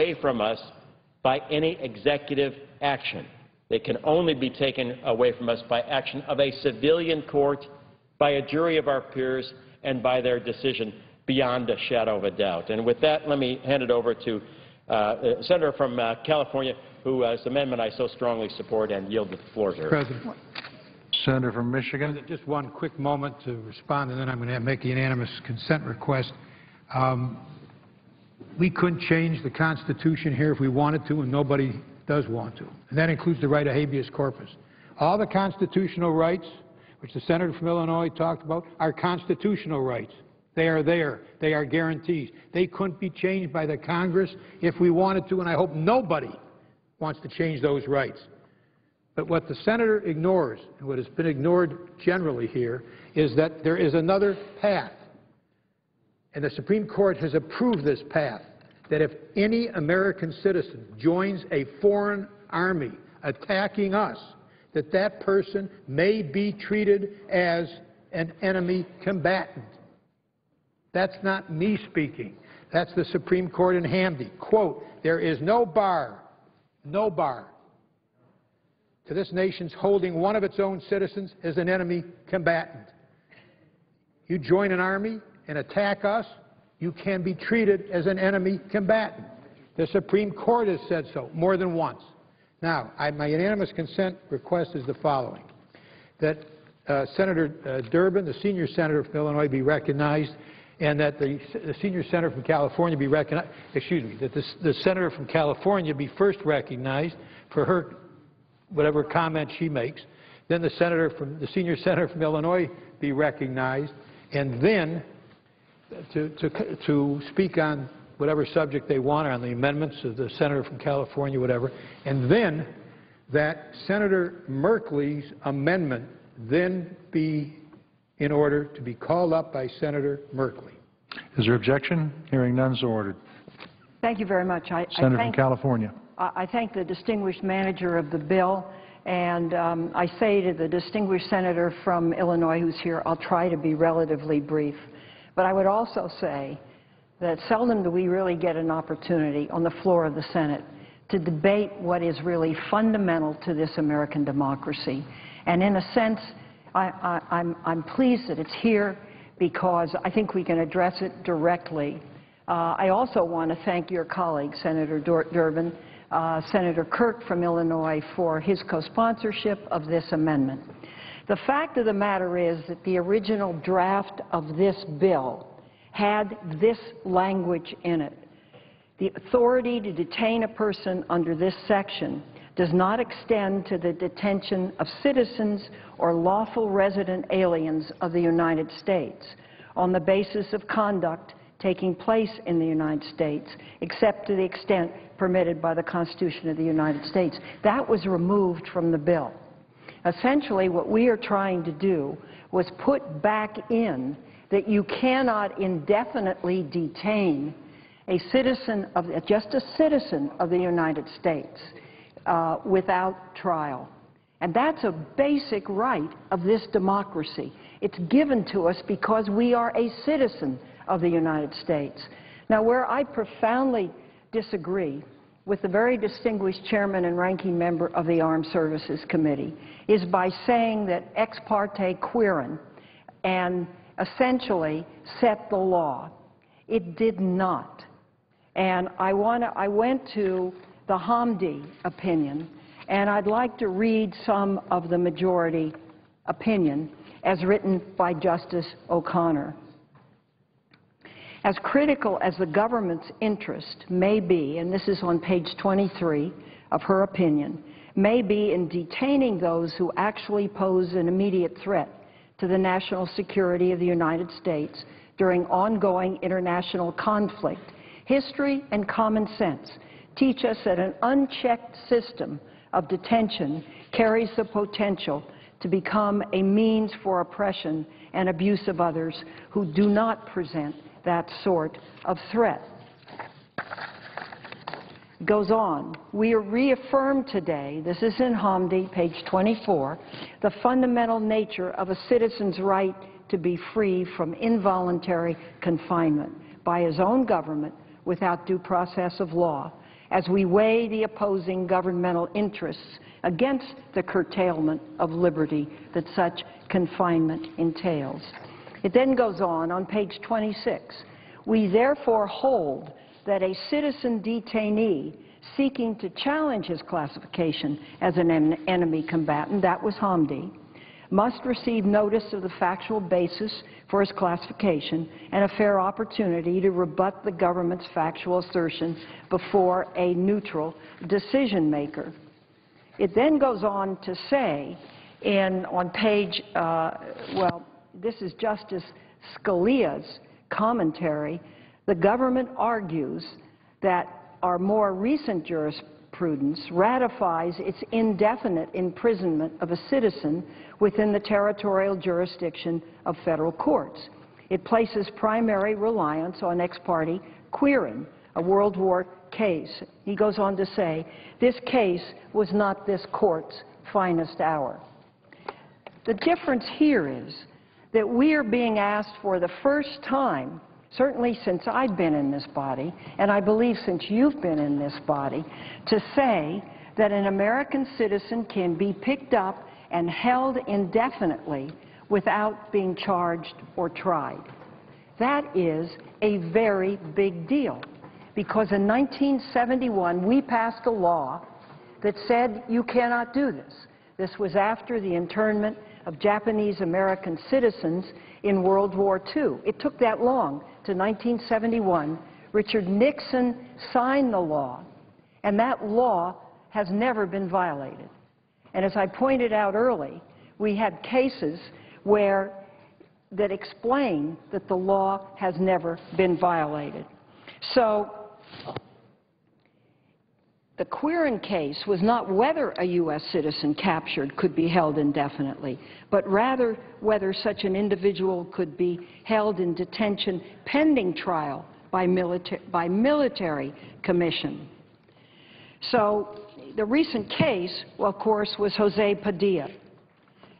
away from us by any executive action. They can only be taken away from us by action of a civilian court, by a jury of our peers, and by their decision beyond a shadow of a doubt. And with that, let me hand it over to the Senator from California, whose amendment I so strongly support, and yield the floor to her. President. Senator from Michigan. Just one quick moment to respond, and then I'm going to make a unanimous consent request. We couldn't change the Constitution here if we wanted to, and nobody does want to. And that includes the right of habeas corpus. All the constitutional rights, which the senator from Illinois talked about, are constitutional rights. They are there. They are guarantees. They couldn't be changed by the Congress if we wanted to, and I hope nobody wants to change those rights. But what the senator ignores, and what has been ignored generally here, is that there is another path. And the Supreme Court has approved this path, that if any American citizen joins a foreign army attacking us, that that person may be treated as an enemy combatant. That's not me speaking. That's the Supreme Court in Hamdi. Quote, there is no bar to this nation's holding one of its own citizens as an enemy combatant. You join an army and attack us, you can be treated as an enemy combatant. The Supreme Court has said so more than once. Now, my unanimous consent request is the following, that Senator Durbin, the senior senator from Illinois, be recognized, and that the senior senator from California be recognized, that the senator from California be first recognized for her whatever comment she makes, then the senior senator from Illinois be recognized, and then to speak on whatever subject they want, on the amendments of the senator from California, whatever, and then that Senator Merkley's amendment then be in order to be called up by Senator Merkley. Is there objection? Hearing none, so ordered. Thank you very much. Senator from California. I thank the distinguished manager of the bill, and I say to the distinguished senator from Illinois who's here, I'll try to be relatively brief. But I would also say that seldom do we really get an opportunity on the floor of the Senate to debate what is really fundamental to this American democracy. And in a sense, I'm pleased that it's here because I think we can address it directly. I also want to thank your colleague, Senator Durbin, Senator Kirk from Illinois, for his co-sponsorship of this amendment. The fact of the matter is that the original draft of this bill had this language in it. The authority to detain a person under this section does not extend to the detention of citizens or lawful resident aliens of the United States on the basis of conduct taking place in the United States, except to the extent permitted by the Constitution of the United States. That was removed from the bill. Essentially, what we are trying to do was put back in that you cannot indefinitely detain a citizen of, just a citizen of the United States without trial. And that's a basic right of this democracy. It's given to us because we are a citizen of the United States. Now, where I profoundly disagree with the very distinguished chairman and ranking member of the Armed Services Committee is by saying that ex parte queering and essentially set the law. It did not. And I went to the Hamdi opinion, and I'd like to read some of the majority opinion as written by Justice O'Connor. As critical as the government's interest may be, and this is on page 23 of her opinion, may be in detaining those who actually pose an immediate threat to the national security of the United States during ongoing international conflict, history and common sense teach us that an unchecked system of detention carries the potential to become a means for oppression and abuse of others who do not present that sort of threat. It goes on. We reaffirm today, this is in Hamdi, page 24, the fundamental nature of a citizen's right to be free from involuntary confinement by his own government without due process of law, as we weigh the opposing governmental interests against the curtailment of liberty that such confinement entails. It then goes on page 26. We therefore hold that a citizen detainee seeking to challenge his classification as an enemy combatant, that was Hamdi, must receive notice of the factual basis for his classification and a fair opportunity to rebut the government's factual assertion before a neutral decision maker. It then goes on to say on page, this is Justice Scalia's commentary, the government argues that our more recent jurisprudence ratifies its indefinite imprisonment of a citizen within the territorial jurisdiction of federal courts. It places primary reliance on ex parte Quirin, a World War case. He goes on to say, this case was not this court's finest hour. The difference here is that we are being asked for the first time, certainly since I've been in this body, and I believe since you've been in this body, to say that an American citizen can be picked up and held indefinitely without being charged or tried. That is a very big deal, because in 1971 we passed a law that said you cannot do this. This was after the internment of Japanese American citizens in World War II. It took that long, to 1971. Richard Nixon signed the law, and that law has never been violated. And as I pointed out early, we had cases that explain that the law has never been violated. So the Quirin case was not whether a U.S. citizen captured could be held indefinitely, but rather whether such an individual could be held in detention pending trial by military commission. So the recent case, well, of course, was Jose Padilla.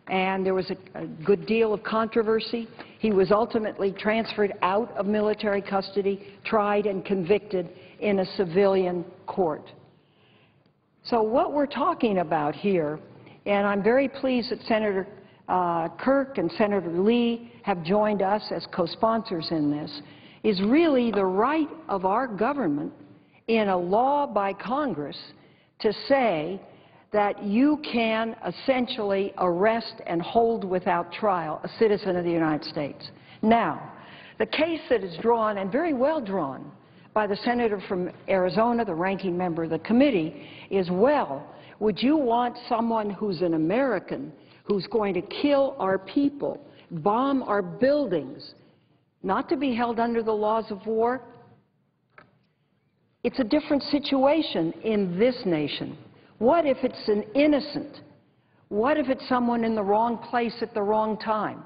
And there was a good deal of controversy. He was ultimately transferred out of military custody, tried and convicted in a civilian court. So what we're talking about here, and I'm very pleased that Senator Kirk and Senator Lee have joined us as co-sponsors in this, is really the right of our government in a law by Congress to say that you can essentially arrest and hold without trial a citizen of the United States. Now, the case that is drawn, and very well drawn, by the senator from Arizona, the ranking member of the committee, is, well, would you want someone who's an American, who's going to kill our people, bomb our buildings, not to be held under the laws of war? It's a different situation in this nation. What if it's an innocent? What if it's someone in the wrong place at the wrong time?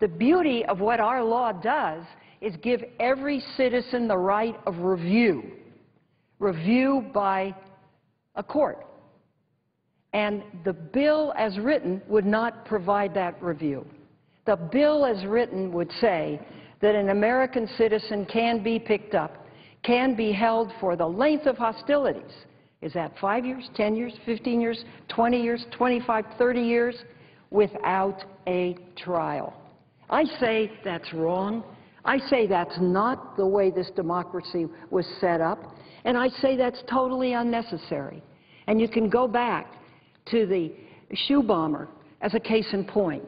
The beauty of what our law does is give every citizen the right of review by a court. And the bill as written would not provide that review. The bill as written would say that an American citizen can be picked up, can be held for the length of hostilities. Is that 5 years, 10 years, 15 years, 20 years, 25, 30 years, without a trial? I say that's wrong. I say that's not the way this democracy was set up, and I say that's totally unnecessary. And you can go back to the shoe bomber as a case in point.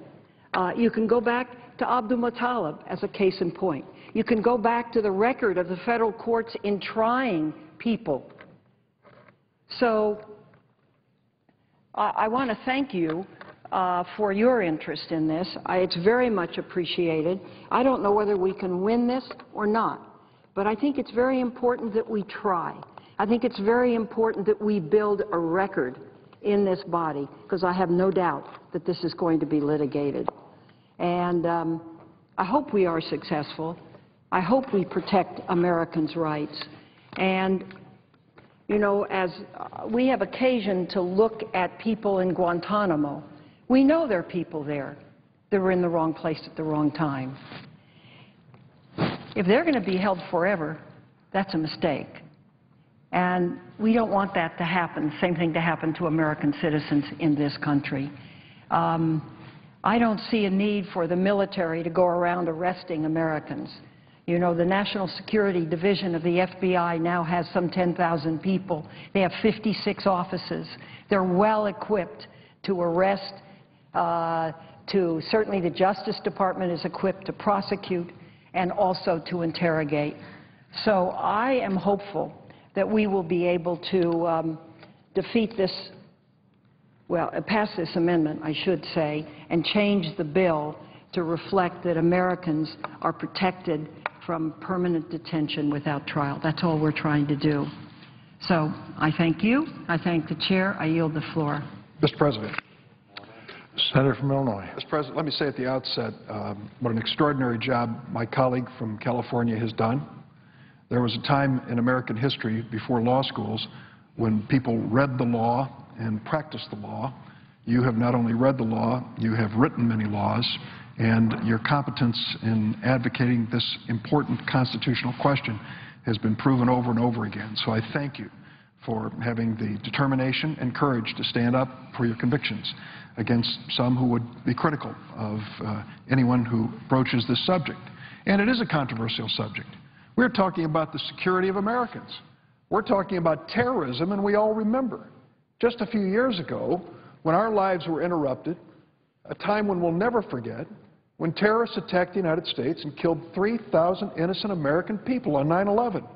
You can go back to Abdul Muttalib as a case in point. You can go back to the record of the federal courts in trying people. So I want to thank you for your interest in this. It's very much appreciated. I don't know whether we can win this or not, but I think it's very important that we try. I think it's very important that we build a record in this body, because I have no doubt that this is going to be litigated. And I hope we are successful. I hope we protect Americans' rights. And, you know, as we have occasion to look at people in Guantanamo, we know there are people there that were in the wrong place at the wrong time. If they're going to be held forever, that's a mistake. And we don't want that to happen, same thing to happen to American citizens in this country. I don't see a need for the military to go around arresting Americans. You know, the National Security Division of the FBI now has some 10,000 people. They have 56 offices. They're well equipped to arrest, certainly the Justice Department is equipped to prosecute and also to interrogate. So I am hopeful that we will be able to defeat this, well, pass this amendment, I should say, and change the bill to reflect that Americans are protected from permanent detention without trial. That's all we're trying to do. So I thank you. I thank the chair. I yield the floor. Mr. President. Senator from Illinois. Mr. President, let me say at the outset what an extraordinary job my colleague from California has done. There was a time in American history before law schools when people read the law and practiced the law. You have not only read the law, you have written many laws, and your competence in advocating this important constitutional question has been proven over and over again. So I thank you for having the determination and courage to stand up for your convictions against some who would be critical of anyone who broaches this subject. And it is a controversial subject. We're talking about the security of Americans. We're talking about terrorism, and we all remember just a few years ago when our lives were interrupted, a time when we'll never forget, when terrorists attacked the United States and killed 3,000 innocent American people on 9/11.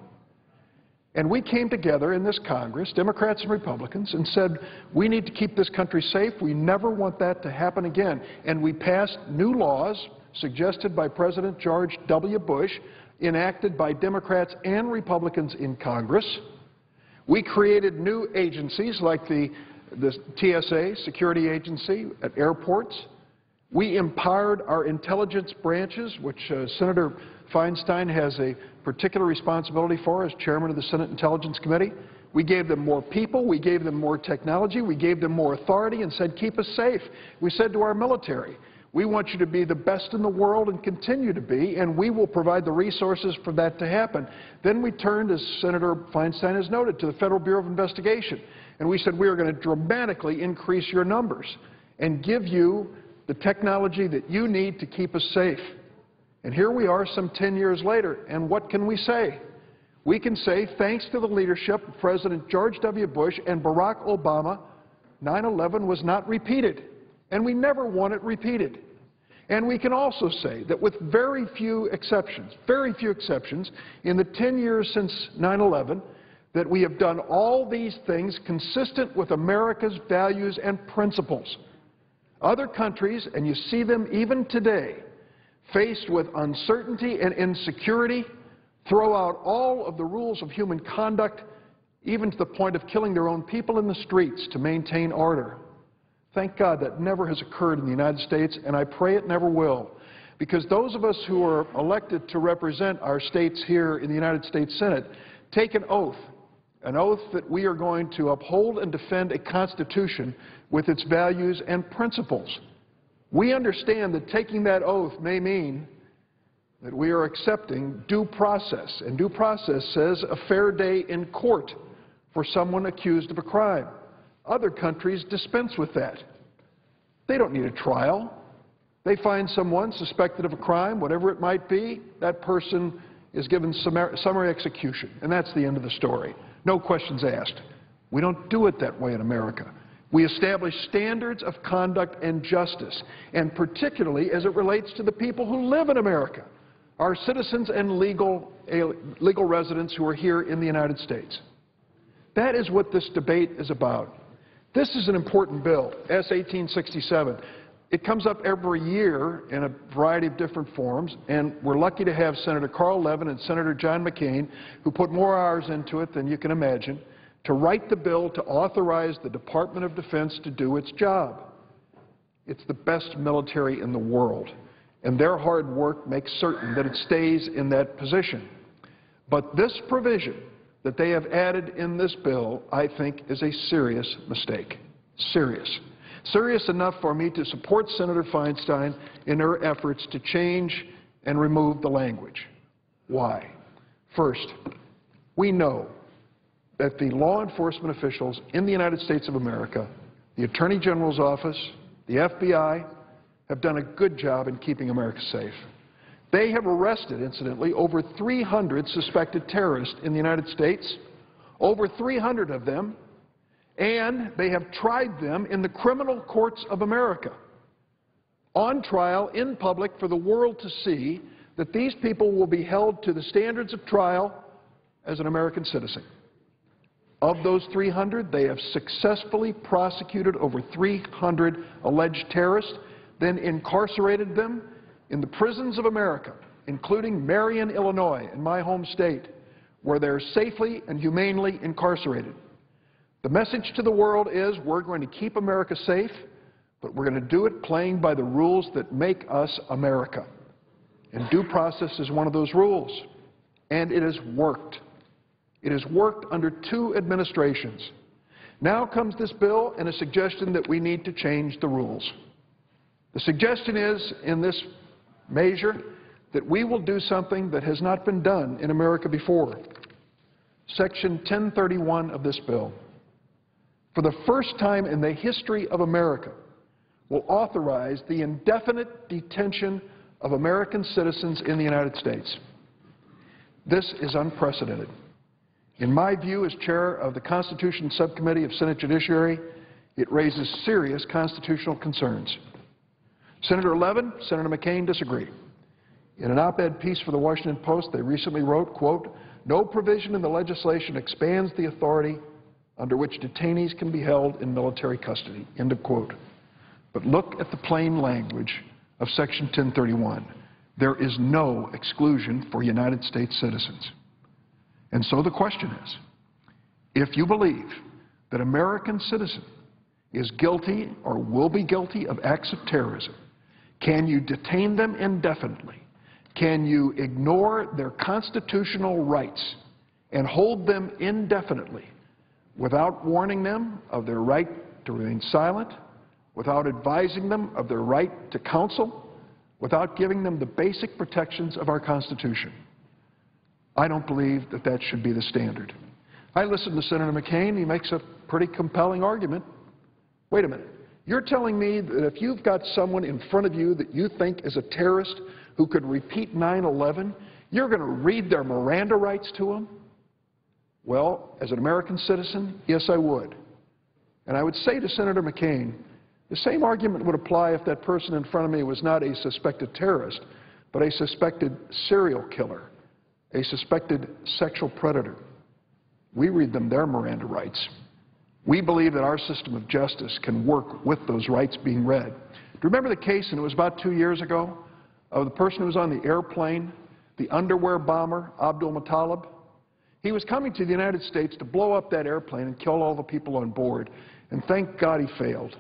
And we came together in this Congress, Democrats and Republicans, and said, we need to keep this country safe. We never want that to happen again. And we passed new laws suggested by President George W. Bush, enacted by Democrats and Republicans in Congress. We created new agencies like the TSA, Security Agency at airports. We empowered our intelligence branches, which Senator Feinstein has a particular responsibility for as chairman of the Senate Intelligence Committee. We gave them more people, we gave them more technology, we gave them more authority and said, keep us safe. We said to our military, we want you to be the best in the world and continue to be, and we will provide the resources for that to happen. Then we turned, as Senator Feinstein has noted, to the Federal Bureau of Investigation, and we said we are going to dramatically increase your numbers and give you the technology that you need to keep us safe. And here we are some 10 years later, and what can we say? We can say, thanks to the leadership of President George W. Bush and Barack Obama, 9/11 was not repeated, and we never want it repeated. And we can also say that with very few exceptions, in the 10 years since 9/11, that we have done all these things consistent with America's values and principles. Other countries, and you see them even today, faced with uncertainty and insecurity, throw out all of the rules of human conduct, even to the point of killing their own people in the streets to maintain order. Thank God that never has occurred in the United States, and I pray it never will, because those of us who are elected to represent our states here in the United States Senate take an oath that we are going to uphold and defend a Constitution with its values and principles. We understand that taking that oath may mean that we are accepting due process, and due process says a fair day in court for someone accused of a crime. Other countries dispense with that. They don't need a trial. They find someone suspected of a crime, whatever it might be, that person is given summary execution, and that's the end of the story. No questions asked. We don't do it that way in America. We establish standards of conduct and justice, and particularly as it relates to the people who live in America, our citizens and legal residents who are here in the United States. That is what this debate is about. This is an important bill, S. 1867. It comes up every year in a variety of different forms, and we're lucky to have Senator Carl Levin and Senator John McCain, who put more hours into it than you can imagine, to write the bill to authorize the Department of Defense to do its job. It's the best military in the world, and their hard work makes certain that it stays in that position. But this provision that they have added in this bill, I think, is a serious mistake. Serious. Serious enough for me to support Senator Feinstein in her efforts to change and remove the language. Why? First, we know that the law enforcement officials in the United States of America, the Attorney General's office, the FBI, have done a good job in keeping America safe. They have arrested, incidentally, over 300 suspected terrorists in the United States, over 300 of them, and they have tried them in the criminal courts of America, on trial in public for the world to see that these people will be held to the standards of trial as an American citizen. Of those 300, they have successfully prosecuted over 300 alleged terrorists, then incarcerated them in the prisons of America, including Marion, Illinois, in my home state, where they're safely and humanely incarcerated. The message to the world is we're going to keep America safe, but we're going to do it playing by the rules that make us America. And due process is one of those rules. And it has worked. It has worked under 2 administrations. Now comes this bill and a suggestion that we need to change the rules. The suggestion is, in this measure, that we will do something that has not been done in America before. Section 1031 of this bill, for the first time in the history of America, will authorize the indefinite detention of American citizens in the United States. This is unprecedented. In my view, as chair of the Constitution Subcommittee of Senate Judiciary, it raises serious constitutional concerns. Senator Levin, Senator McCain disagree. In an op-ed piece for the Washington Post, they recently wrote, quote, "No provision in the legislation expands the authority under which detainees can be held in military custody," end of quote. But look at the plain language of Section 1031. There is no exclusion for United States citizens. And so the question is, if you believe that an American citizen is guilty or will be guilty of acts of terrorism, can you detain them indefinitely? Can you ignore their constitutional rights and hold them indefinitely without warning them of their right to remain silent, without advising them of their right to counsel, without giving them the basic protections of our Constitution? I don't believe that that should be the standard. I listened to Senator McCain. He makes a pretty compelling argument. Wait a minute. You're telling me that if you've got someone in front of you that you think is a terrorist who could repeat 9/11, you're going to read their Miranda rights to them? Well, as an American citizen, yes, I would. And I would say to Senator McCain, the same argument would apply if that person in front of me was not a suspected terrorist, but a suspected serial killer, a suspected sexual predator. We read them their Miranda rights. We believe that our system of justice can work with those rights being read. Do you remember the case, and it was about 2 years ago, of the person who was on the airplane, the underwear bomber, Abdul Muttalib? He was coming to the United States to blow up that airplane and kill all the people on board, and thank God he failed.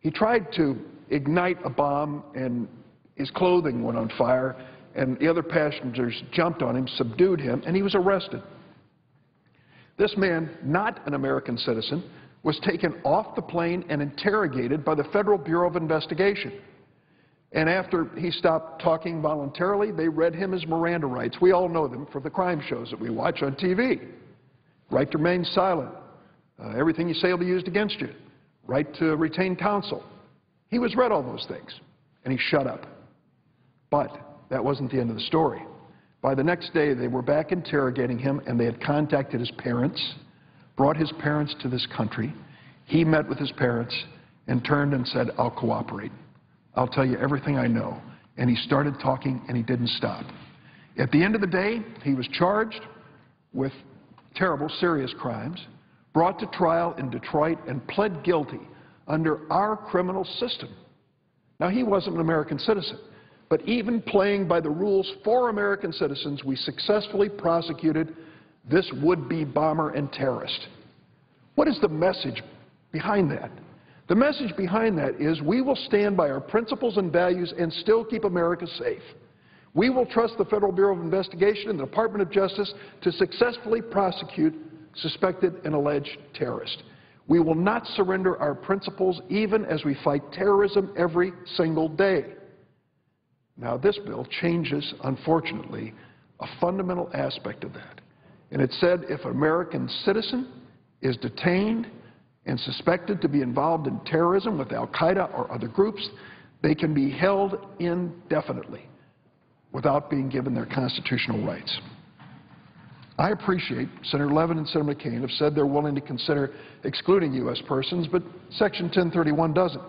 He tried to ignite a bomb, and his clothing went on fire, and the other passengers jumped on him, subdued him, and he was arrested. This man, not an American citizen, was taken off the plane and interrogated by the Federal Bureau of Investigation. And after he stopped talking voluntarily, they read him his Miranda rights. We all know them from the crime shows that we watch on TV. Right to remain silent. Everything you say will be used against you. Right to retain counsel. He was read all those things, and he shut up. But that wasn't the end of the story. By the next day, they were back interrogating him, and they had contacted his parents, brought his parents to this country. He met with his parents and turned and said, "I'll cooperate. I'll tell you everything I know." And he started talking, and he didn't stop. At the end of the day, he was charged with terrible, serious crimes, brought to trial in Detroit, and pled guilty under our criminal system. Now, he wasn't an American citizen, but even playing by the rules for American citizens, we successfully prosecuted this would-be bomber and terrorist. What is the message behind that? The message behind that is we will stand by our principles and values and still keep America safe. We will trust the Federal Bureau of Investigation and the Department of Justice to successfully prosecute suspected and alleged terrorists. We will not surrender our principles even as we fight terrorism every single day. Now, this bill changes, unfortunately, a fundamental aspect of that. And it said if an American citizen is detained and suspected to be involved in terrorism with al-Qaeda or other groups, they can be held indefinitely without being given their constitutional rights. I appreciate Senator Levin and Senator McCain have said they're willing to consider excluding U.S. persons, but Section 1031 doesn't.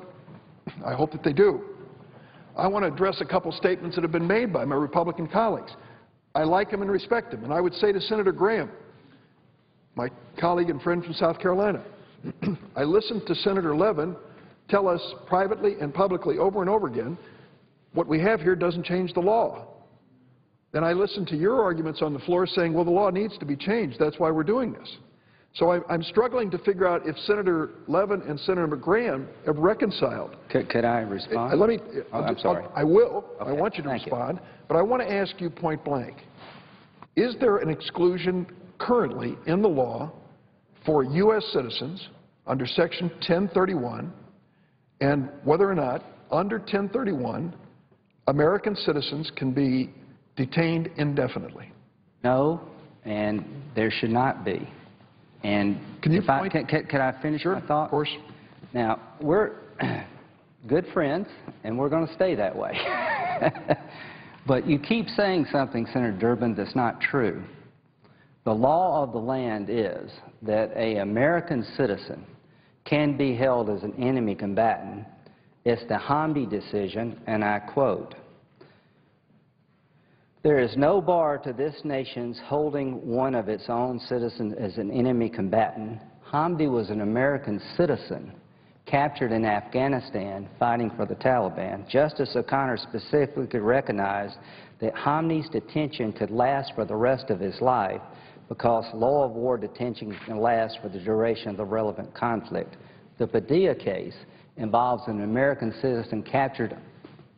I hope that they do. I want to address a couple statements that have been made by my Republican colleagues. I like them and respect them, and I would say to Senator Graham, my colleague and friend from South Carolina, I listened to Senator Levin tell us privately and publicly over and over again, what we have here doesn't change the law. Then I listened to your arguments on the floor saying, well, the law needs to be changed. That's why we're doing this. So I'm struggling to figure out if Senator Levin and Senator McGraham have reconciled. Could I respond? Let me. I'm sorry. I will. Okay. I want you to respond. But I want to ask you point blank. Is there an exclusion currently in the law for U.S. citizens under Section 1031, and whether or not under 1031 American citizens can be detained indefinitely? No, and there should not be. And can you can I finish my thought? Of course. Now, we're good friends, and we're going to stay that way. But you keep saying something, Senator Durbin, that's not true. The law of the land is that an American citizen can be held as an enemy combatant. It's the Hamdi decision, and I quote, "There is no bar to this nation's holding one of its own citizens as an enemy combatant." Hamdi was an American citizen captured in Afghanistan fighting for the Taliban. Justice O'Connor specifically recognized that Hamdi's detention could last for the rest of his life because law of war detention can last for the duration of the relevant conflict. The Padilla case involves an American citizen captured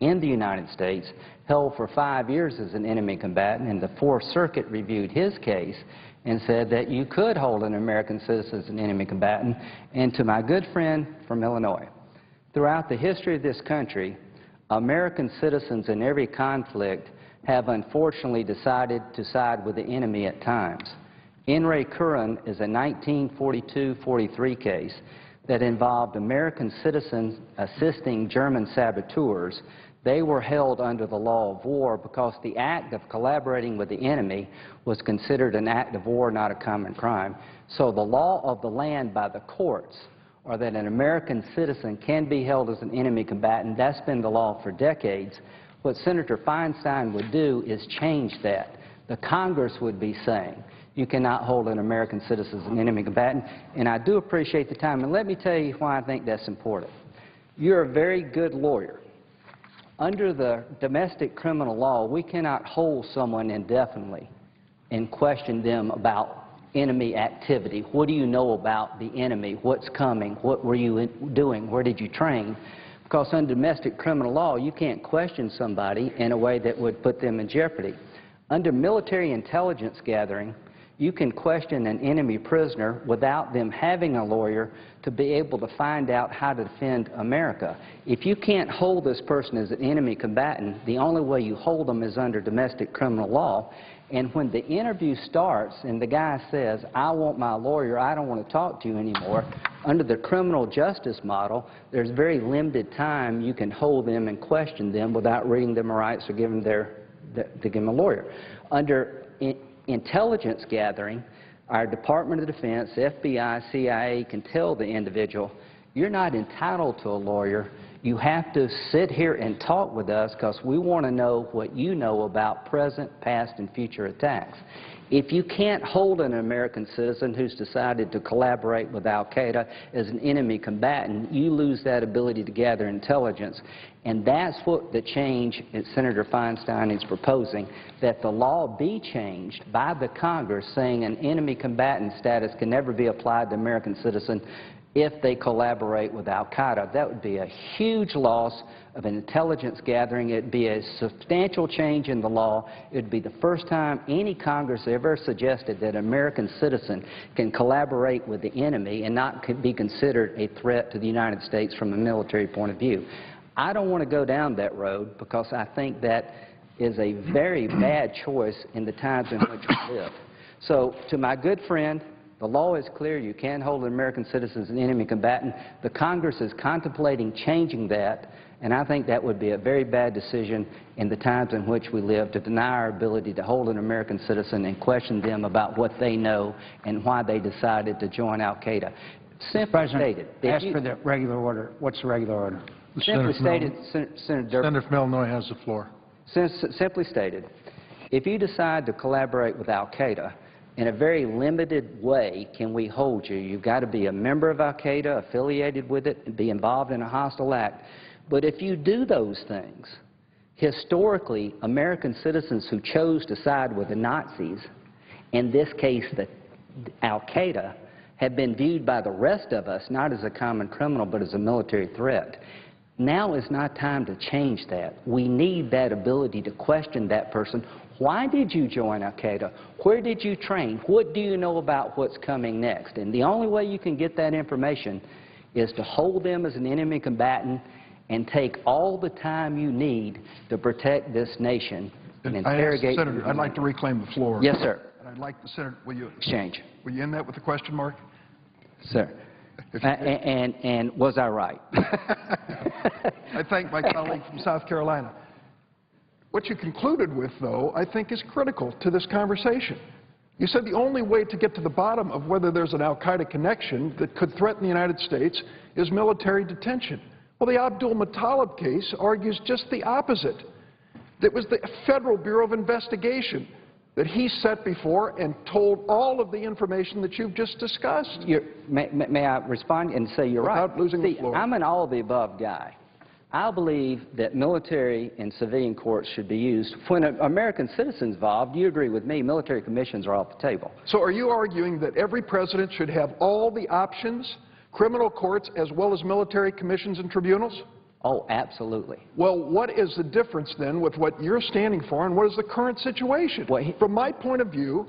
in the United States, held for 5 years as an enemy combatant, and the Fourth Circuit reviewed his case and said that you could hold an American citizen as an enemy combatant. And to my good friend from Illinois, throughout the history of this country, American citizens in every conflict have unfortunately decided to side with the enemy at times. In re Curran is a 1942-43 case that involved American citizens assisting German saboteurs. They were held under the law of war because the act of collaborating with the enemy was considered an act of war, not a common crime. So the law of the land by the courts, or that an American citizen can be held as an enemy combatant, that's been the law for decades. What Senator Feinstein would do is change that. The Congress would be saying, you cannot hold an American citizen as an enemy combatant, and I do appreciate the time. And let me tell you why I think that's important. You're a very good lawyer. Under the domestic criminal law, we cannot hold someone indefinitely and question them about enemy activity. What do you know about the enemy? What's coming? What were you doing? Where did you train? Because under domestic criminal law, you can't question somebody in a way that would put them in jeopardy. Under military intelligence gathering, you can question an enemy prisoner without them having a lawyer to be able to find out how to defend America. If you can't hold this person as an enemy combatant, the only way you hold them is under domestic criminal law. And when the interview starts and the guy says, I want my lawyer, I don't want to talk to you anymore, under the criminal justice model, there's very limited time you can hold them and question them without reading them rights or giving to give them a lawyer. Under intelligence gathering, our Department of Defense, FBI, CIA can tell the individual, you're not entitled to a lawyer. You have to sit here and talk with us because we want to know what you know about present, past, and future attacks. If you can't hold an American citizen who's decided to collaborate with al-Qaeda as an enemy combatant, you lose that ability to gather intelligence. And that's what the change that Senator Feinstein is proposing, that the law be changed by the Congress saying an enemy combatant status can never be applied to American citizens if they collaborate with al-Qaeda. That would be a huge loss of an intelligence gathering. It would be a substantial change in the law. It would be the first time any Congress ever suggested that an American citizen can collaborate with the enemy and not be considered a threat to the United States from a military point of view. I don't want to go down that road because I think that is a very bad choice in the times in which we live. So to my good friend, the law is clear. You can hold an American citizen as an enemy combatant. The Congress is contemplating changing that, and I think that would be a very bad decision in the times in which we live, to deny our ability to hold an American citizen and question them about what they know and why they decided to join al-Qaeda. Simply stated. Ask for the regular order. What's the regular order? Simply stated, Senator Durbin. Senator from Illinois has the floor. Simply stated, if you decide to collaborate with al-Qaeda, in a very limited way can we hold you. You've got to be a member of al-Qaeda, affiliated with it, and be involved in a hostile act. But if you do those things, historically, American citizens who chose to side with the Nazis, in this case the al-Qaeda, have been viewed by the rest of us not as a common criminal but as a military threat. Now is not time to change that. We need that ability to question that person. Why did you join al-Qaeda? Where did you train? What do you know about what's coming next? And the only way you can get that information is to hold them as an enemy combatant and take all the time you need to protect this nation and interrogate. Senator, I'd like to reclaim the floor. Yes, sir. And I'd like the Senator, will you end that with a question mark? Sir. And was I right? I thank my colleague from South Carolina. What you concluded with, though, I think is critical to this conversation. You said the only way to get to the bottom of whether there's an al-Qaeda connection that could threaten the United States is military detention. Well, the Abdul Muttalib case argues just the opposite. It was the Federal Bureau of Investigation that he set before and told all of the information that you've just discussed. May I respond and say you're right? Without losing the floor. I'm an all-of-the-above guy. I believe that military and civilian courts should be used. When an American citizen's involved, you agree with me, military commissions are off the table. So are you arguing that every president should have all the options, criminal courts as well as military commissions and tribunals? Oh, absolutely. Well, what is the difference then with what you're standing for and what is the current situation? From my point of view,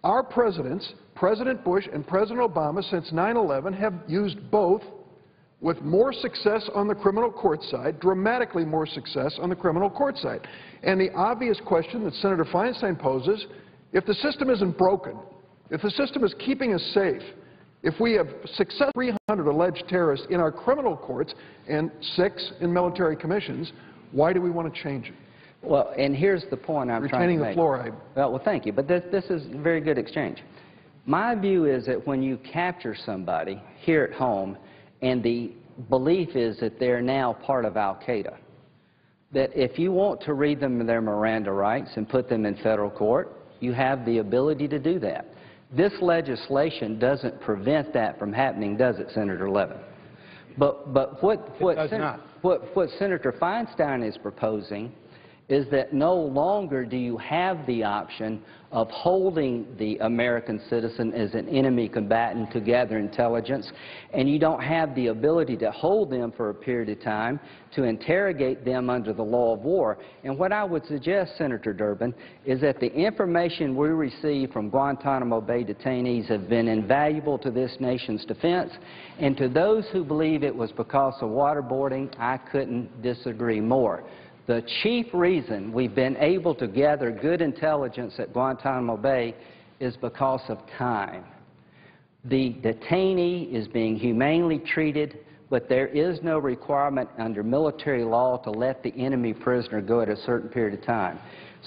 our presidents, President Bush and President Obama, since 9/11 have used both with more success on the criminal court side, dramatically more success on the criminal court side. And the obvious question that Senator Feinstein poses, if the system isn't broken, if the system is keeping us safe, if we have success 300 alleged terrorists in our criminal courts and 6 in military commissions, why do we want to change it? Well, and here's the point I'm trying to make. Retaining the floor, well, thank you, but this is a very good exchange. My view is that when you capture somebody here at home and the belief is that they're now part of al-Qaeda, that if you want to read them their Miranda rights and put them in federal court, you have the ability to do that. This legislation doesn't prevent that from happening, does it, Senator Levin? But what Senator Feinstein is proposing is that no longer do you have the option of holding the American citizen as an enemy combatant to gather intelligence, and you don't have the ability to hold them for a period of time to interrogate them under the law of war. And what I would suggest, Senator Durbin, is that the information we receive from Guantanamo Bay detainees have been invaluable to this nation's defense, and to those who believe it was because of waterboarding, I couldn't disagree more. The chief reason we've been able to gather good intelligence at Guantanamo Bay is because of time. The detainee is being humanely treated, but there is no requirement under military law to let the enemy prisoner go at a certain period of time.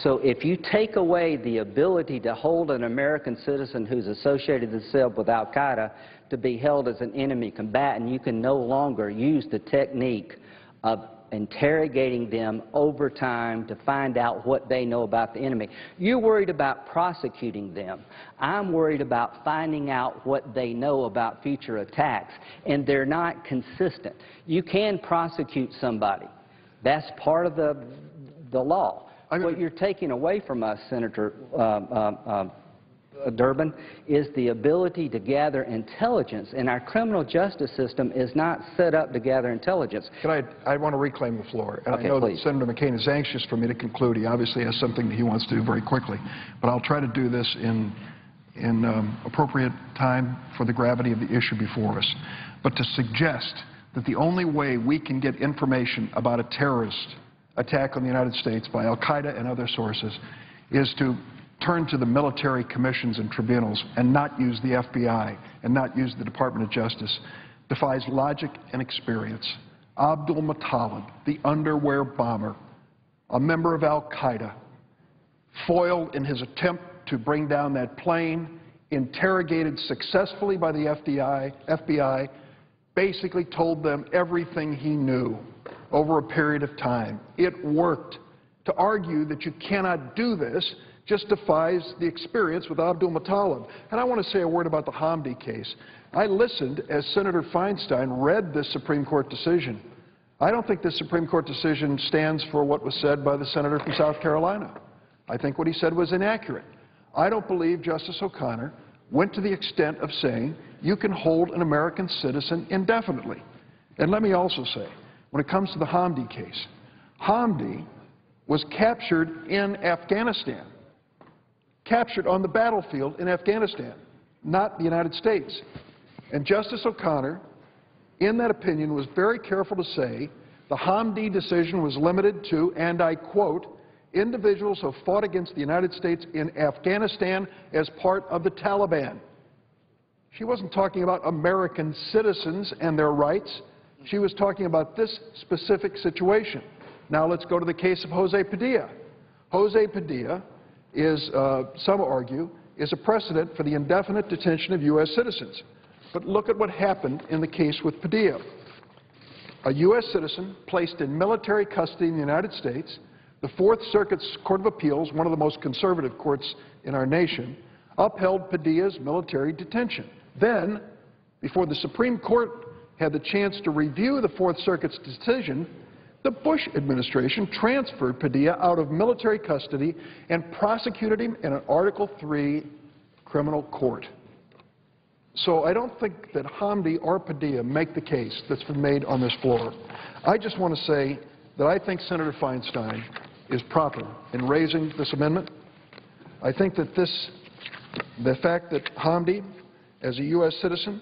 So if you take away the ability to hold an American citizen who's associated himself with al-Qaeda to be held as an enemy combatant, you can no longer use the technique of interrogating them over time to find out what they know about the enemy. You're worried about prosecuting them. I'm worried about finding out what they know about future attacks, and they're not consistent. You can prosecute somebody. That's part of the law. What you're taking away from us, Senator Durbin, is the ability to gather intelligence, and our criminal justice system is not set up to gather intelligence. I want to reclaim the floor, and okay, I know please. that Senator McCain is anxious for me to conclude. He obviously has something that he wants to do very quickly, but I'll try to do this in appropriate time for the gravity of the issue before us. But to suggest that the only way we can get information about a terrorist attack on the United States by al-Qaeda and other sources is to turn to the military commissions and tribunals and not use the FBI and not use the Department of Justice defies logic and experience. Abdul Muttalib, the underwear bomber, a member of al-Qaeda, foiled in his attempt to bring down that plane, interrogated successfully by the FBI, basically told them everything he knew over a period of time. It worked. To argue that you cannot do this just defies the experience with Abdul Muttalib. And I want to say a word about the Hamdi case. I listened as Senator Feinstein read this Supreme Court decision. I don't think this Supreme Court decision stands for what was said by the senator from South Carolina. I think what he said was inaccurate. I don't believe Justice O'Connor went to the extent of saying you can hold an American citizen indefinitely. And let me also say, when it comes to the Hamdi case, Hamdi was captured in Afghanistan, captured on the battlefield in Afghanistan, not the United States. And Justice O'Connor, in that opinion, was very careful to say the Hamdi decision was limited to, and I quote, individuals who fought against the United States in Afghanistan as part of the Taliban. She wasn't talking about American citizens and their rights. She was talking about this specific situation. Now let's go to the case of Jose Padilla. Jose Padilla is, some argue, is a precedent for the indefinite detention of U.S. citizens. But look at what happened in the case with Padilla. A U.S. citizen placed in military custody in the United States. The Fourth Circuit's Court of Appeals, one of the most conservative courts in our nation, upheld Padilla's military detention. Then, before the Supreme Court had the chance to review the Fourth Circuit's decision, the Bush administration transferred Padilla out of military custody and prosecuted him in an Article III criminal court. So I don't think that Hamdi or Padilla make the case that's been made on this floor. I just want to say that I think Senator Feinstein is proper in raising this amendment. I think that the fact that Hamdi, as a U.S. citizen,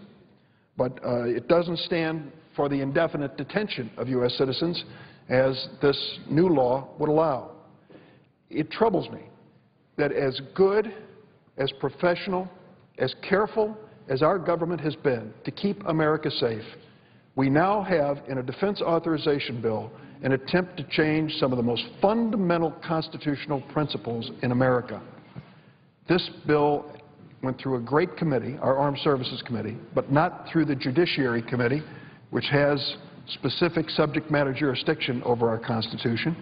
but it doesn't stand for the indefinite detention of U.S. citizens as this new law would allow. It troubles me that as good, as professional, as careful as our government has been to keep America safe, we now have in a defense authorization bill an attempt to change some of the most fundamental constitutional principles in America. This bill went through a great committee, our Armed Services Committee, but not through the Judiciary Committee, which has specific subject matter jurisdiction over our Constitution.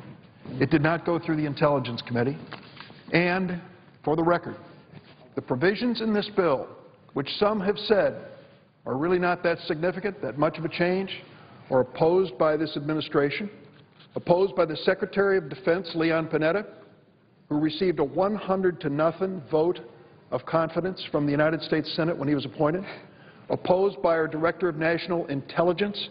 It did not go through the Intelligence Committee. And, for the record, the provisions in this bill, which some have said are really not that significant, that much of a change, are opposed by this administration, opposed by the Secretary of Defense, Leon Panetta, who received a 100-0 vote of confidence from the United States Senate when he was appointed, opposed by our Director of National Intelligence,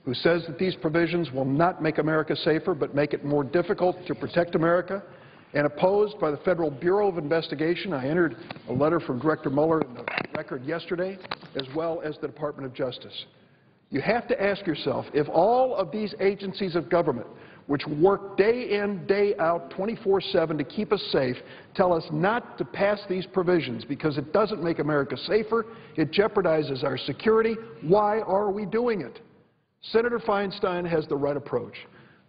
who says that these provisions will not make America safer but make it more difficult to protect America, and opposed by the Federal Bureau of Investigation. I entered a letter from Director Mueller in the record yesterday, as well as the Department of Justice. You have to ask yourself, if all of these agencies of government, which work day in, day out, 24/7 to keep us safe, tell us not to pass these provisions because it doesn't make America safer, it jeopardizes our security, why are we doing it? Senator Feinstein has the right approach.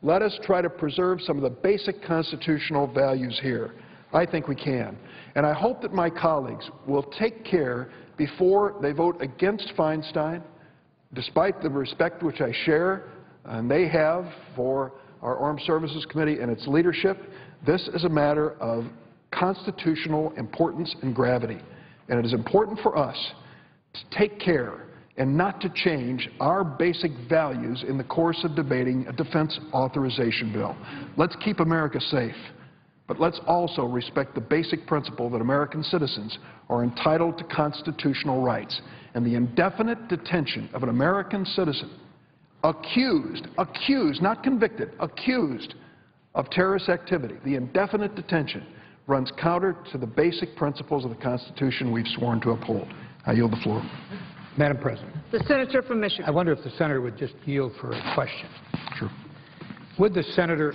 Let us try to preserve some of the basic constitutional values here. I think we can. And I hope that my colleagues will take care before they vote against Feinstein, despite the respect which I share and they have for our Armed Services Committee and its leadership. This is a matter of constitutional importance and gravity. And it is important for us to take care and not to change our basic values in the course of debating a defense authorization bill. Let's keep America safe, but let's also respect the basic principle that American citizens are entitled to constitutional rights. And the indefinite detention of an American citizen accused, not convicted, accused of terrorist activity, the indefinite detention runs counter to the basic principles of the Constitution we've sworn to uphold. I yield the floor. Madam President. The Senator from Michigan. I wonder if the Senator would just yield for a question. Sure. Would the Senator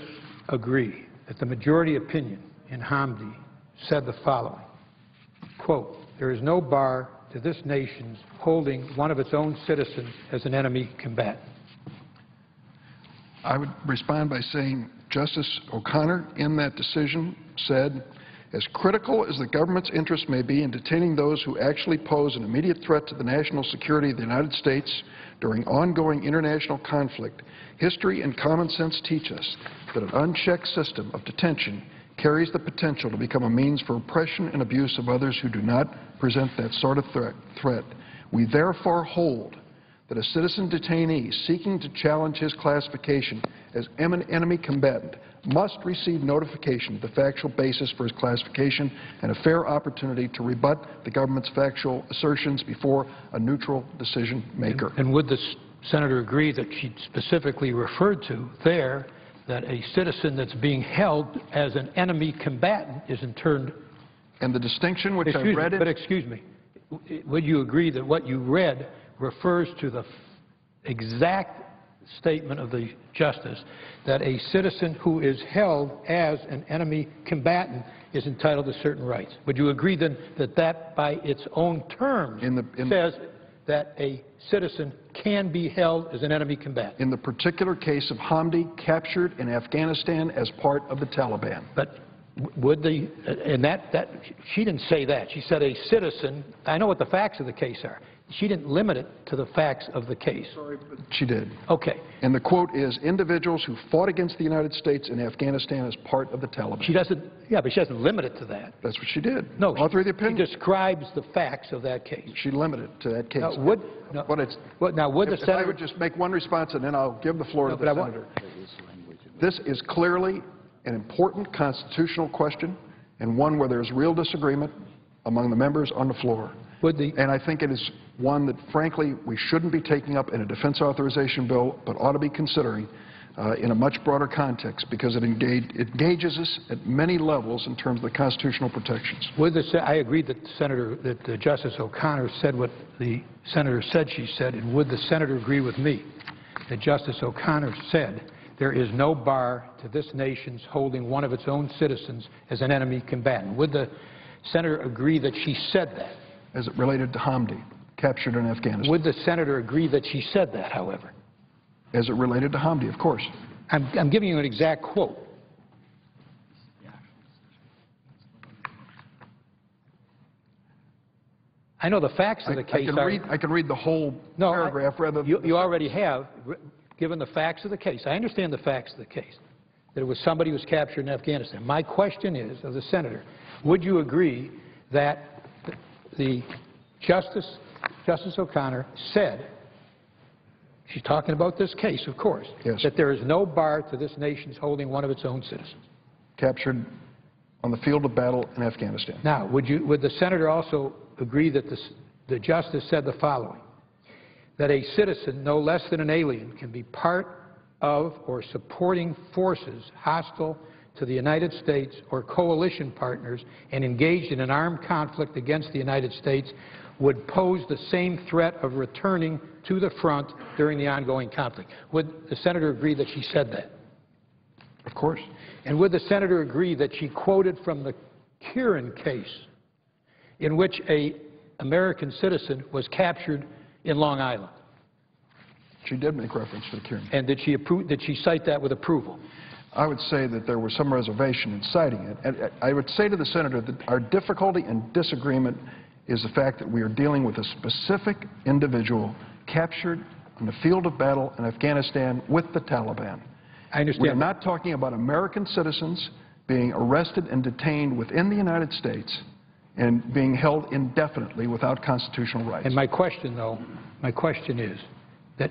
agree that the majority opinion in Hamdi said the following, quote, "There is no bar to this nation's holding one of its own citizens as an enemy combatant." I would respond by saying Justice O'Connor in that decision said, "As critical as the government's interest may be in detaining those who actually pose an immediate threat to the national security of the United States during ongoing international conflict, history and common sense teach us that an unchecked system of detention carries the potential to become a means for oppression and abuse of others who do not present that sort of threat. We therefore hold that a citizen detainee seeking to challenge his classification as enemy combatant must receive notification of the factual basis for his classification and a fair opportunity to rebut the government's factual assertions before a neutral decision maker." And would the senator agree that she specifically referred to there that a citizen that's being held as an enemy combatant is in turn... And the distinction which I read it... But excuse me, would you agree that what you read refers to the exact statement of the Justice that a citizen who is held as an enemy combatant is entitled to certain rights? Would you agree then that that by its own terms says that a citizen can be held as an enemy combatant? In the particular case of Hamdi, captured in Afghanistan as part of the Taliban. But would the, and that she didn't say that. She said a citizen, I know what the facts of the case are. She didn't limit it to the facts of the case. Sorry, but she did. Okay. And the quote is, individuals who fought against the United States in Afghanistan as part of the Taliban. She doesn't, yeah, but she doesn't limit it to that. That's what she did. No, Author of the opinion. she describes the facts of that case. She limited it to that case. Now, would the senator... I would just make one response and then I'll give the floor to the senator. This is clearly an important constitutional question and one where there's real disagreement among the members on the floor. And I think it is one that, frankly, we shouldn't be taking up in a defense authorization bill, but ought to be considering in a much broader context, because it engages us at many levels in terms of the constitutional protections. I agree that Justice O'Connor said what the senator said she said, and would the senator agree with me that Justice O'Connor said there is no bar to this nation's holding one of its own citizens as an enemy combatant? Would the senator agree that she said that? As it related to Hamdi, captured in Afghanistan. Would the senator agree that she said that, however? As it related to Hamdi, of course. I'm giving you an exact quote. I know the facts of the case I can read the whole paragraph rather than... You already have, given the facts of the case. I understand the facts of the case, that it was somebody who was captured in Afghanistan. My question is, of the senator, would you agree that the Justice O'Connor said, she's talking about this case, of course, yes, that there is no bar to this nation's holding one of its own citizens? Captured on the field of battle in Afghanistan. Now, would the senator also agree that the Justice said the following, that a citizen, no less than an alien, can be part of or supporting forces hostile to the United States or coalition partners and engaged in an armed conflict against the United States would pose the same threat of returning to the front during the ongoing conflict? Would the senator agree that she said that? Of course. And would the senator agree that she quoted from the Kieran case in which an American citizen was captured in Long Island? She did make reference to the Kieran. And did she cite that with approval? I would say that there was some reservation in citing it. And I would say to the senator that our difficulty and disagreement is the fact that we are dealing with a specific individual captured on the field of battle in Afghanistan with the Taliban. I understand. We are not talking about American citizens being arrested and detained within the United States and being held indefinitely without constitutional rights. And my question, though, my question is that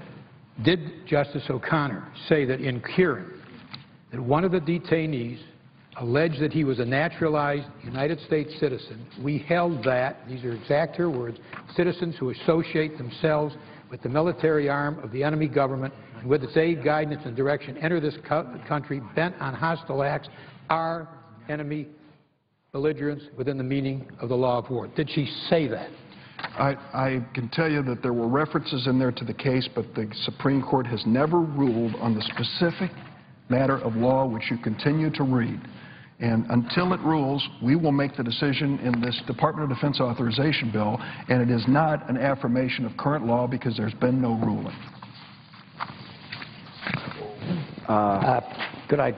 did Justice O'Connor say that in Kieran that one of the detainees alleged that he was a naturalized United States citizen? We held that, these are exact her words, citizens who associate themselves with the military arm of the enemy government and with its aid, guidance, and direction enter this country bent on hostile acts are enemy belligerents within the meaning of the law of war. Did she say that? I can tell you that there were references in there to the case, but the Supreme Court has never ruled on the specific matter of law which you continue to read. And until it rules, we will make the decision in this Department of Defense authorization bill, and it is not an affirmation of current law because there's been no ruling. Could I,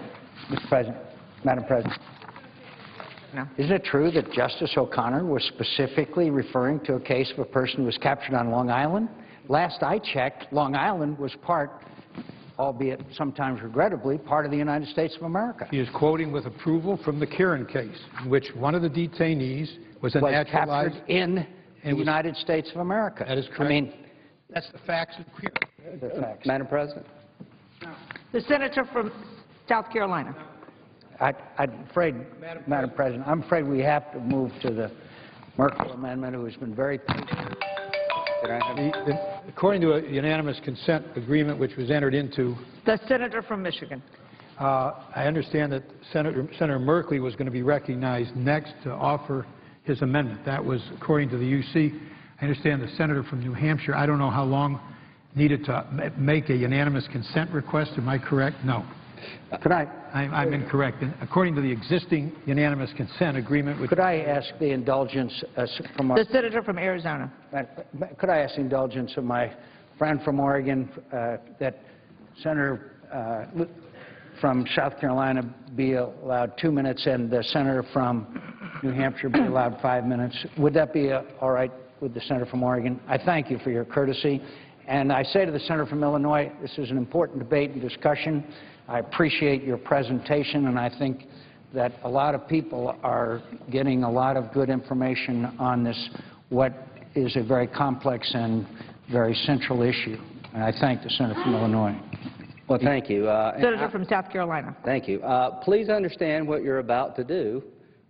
Mr. President, Madam President? No. Isn't it true that Justice O'Connor was specifically referring to a case of a person who was captured on Long Island? Last I checked, Long Island was part, albeit sometimes regrettably, part of the United States of America. He is quoting with approval from the Kieran case, in which one of the detainees was a naturalized... captured in the United States of America. That is correct. I mean, that's the facts of Kieran. the facts. Madam President? The senator from South Carolina. I'm afraid, Madam President, I'm afraid we have to move to the Merkel amendment, who has been very patient. According to a unanimous consent agreement which was entered into, The senator from Michigan. I understand that Senator Merkley was going to be recognized next to offer his amendment. That was according to the UC. I understand the senator from New Hampshire, I don't know how long needed to make a unanimous consent request. Am I correct? No. Could I'm incorrect. And according to the existing unanimous consent agreement, which could I ask the indulgence from our... The senator from Arizona. Could I ask the indulgence of my friend from Oregon that Senator from South Carolina be allowed 2 minutes and the senator from New Hampshire be allowed 5 minutes? Would that be all right with the senator from Oregon? I thank you for your courtesy. And I say to the senator from Illinois, this is an important debate and discussion. I appreciate your presentation, and I think that a lot of people are getting a lot of good information on this, what is a very complex and very central issue. And I thank the senator from Illinois. Well, thank you. Senator from South Carolina. Thank you. Please understand what you're about to do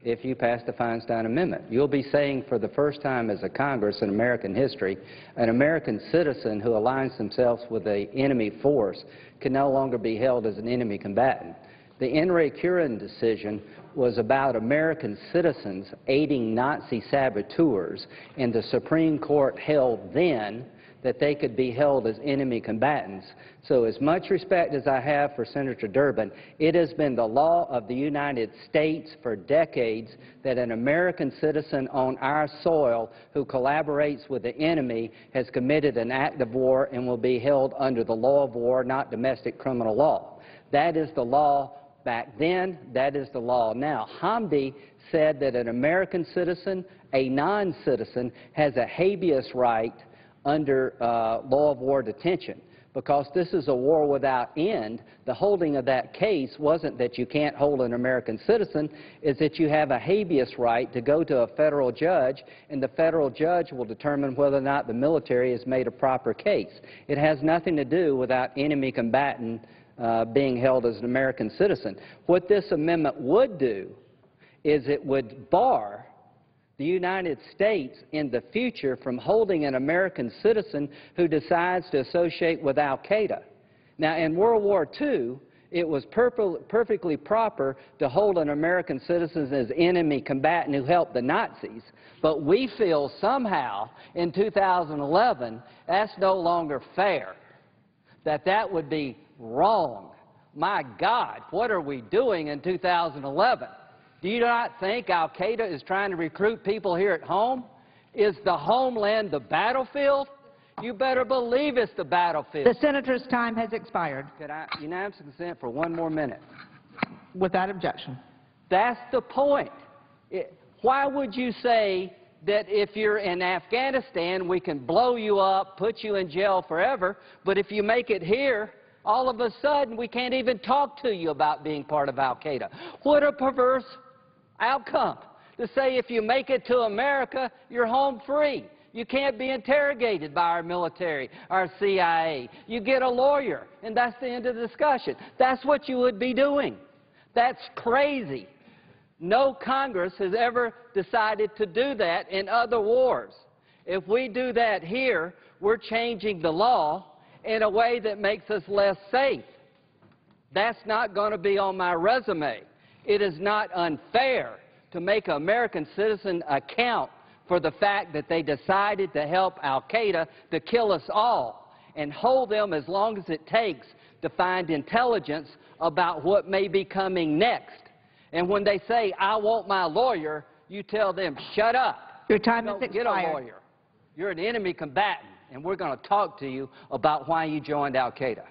if you pass the Feinstein Amendment. You'll be saying for the first time as a Congress in American history, an American citizen who aligns themselves with an enemy force can no longer be held as an enemy combatant. The N. Ray Curran decision was about American citizens aiding Nazi saboteurs, and the Supreme Court held then that they could be held as enemy combatants. So as much respect as I have for Senator Durbin, it has been the law of the United States for decades that an American citizen on our soil who collaborates with the enemy has committed an act of war and will be held under the law of war, not domestic criminal law. That is the law back then. That is the law now. Hamdi said that an American citizen, a non-citizen, has a habeas right under law of war detention. Because this is a war without end, the holding of that case wasn't that you can't hold an American citizen, is that you have a habeas right to go to a federal judge, and the federal judge will determine whether or not the military has made a proper case. It has nothing to do without enemy combatant being held as an American citizen. What this amendment would do is it would bar the United States in the future from holding an American citizen who decides to associate with al-Qaeda. Now, in World War II, it was perfectly proper to hold an American citizen as enemy combatant who helped the Nazis, but we feel somehow in 2011 that's no longer fair, that would be wrong. My God, what are we doing in 2011? Do you not think al-Qaeda is trying to recruit people here at home? Is the homeland the battlefield? You better believe it's the battlefield. The senator's time has expired. Could I unanimous consent for 1 more minute? Without objection. That's the point. Why would you say that if you're in Afghanistan, we can blow you up, put you in jail forever, but if you make it here, all of a sudden we can't even talk to you about being part of al-Qaeda? What a perverse outcome to say if you make it to America, you're home free. You can't be interrogated by our military, our CIA. You get a lawyer, and that's the end of the discussion. That's what you would be doing. That's crazy. No Congress has ever decided to do that in other wars. If we do that here, we're changing the law in a way that makes us less safe. That's not going to be on my resume. It is not unfair to make an American citizen account for the fact that they decided to help al-Qaeda to kill us all and hold them as long as it takes to find intelligence about what may be coming next. And when they say, I want my lawyer, you tell them, shut up. Your time You has don't get a expired. lawyer. You're an enemy combatant, and we're going to talk to you about why you joined al-Qaeda.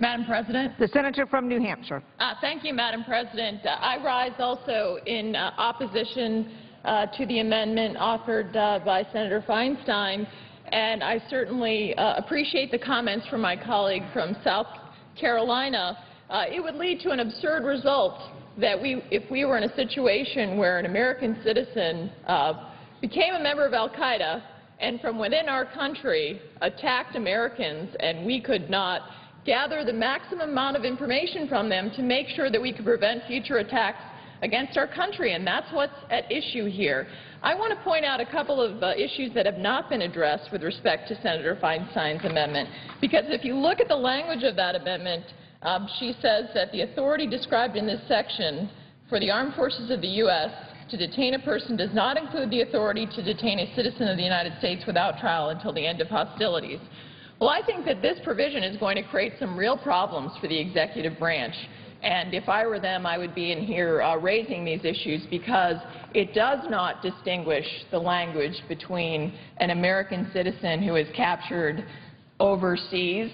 Madam President. The senator from New Hampshire. Thank you, Madam President. I rise also in opposition to the amendment offered by Senator Feinstein, and I certainly appreciate the comments from my colleague from South Carolina. It would lead to an absurd result that if we were in a situation where an American citizen became a member of al-Qaeda and from within our country attacked Americans, and we could not gather the maximum amount of information from them to make sure that we could prevent future attacks against our country, and that's what's at issue here. I want to point out a couple of issues that have not been addressed with respect to Senator Feinstein's amendment, because if you look at the language of that amendment, she says that the authority described in this section for the armed forces of the U.S. to detain a person does not include the authority to detain a citizen of the United States without trial until the end of hostilities. Well, I think that this provision is going to create some real problems for the executive branch. And if I were them, I would be in here raising these issues, because it does not distinguish the language between an American citizen who is captured overseas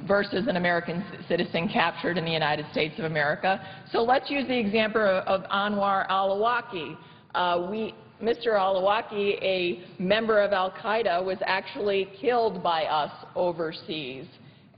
versus an American citizen captured in the United States of America. So let's use the example of Anwar al-Awlaki. Mr. al-Awlaki, a member of al-Qaeda, was actually killed by us overseas.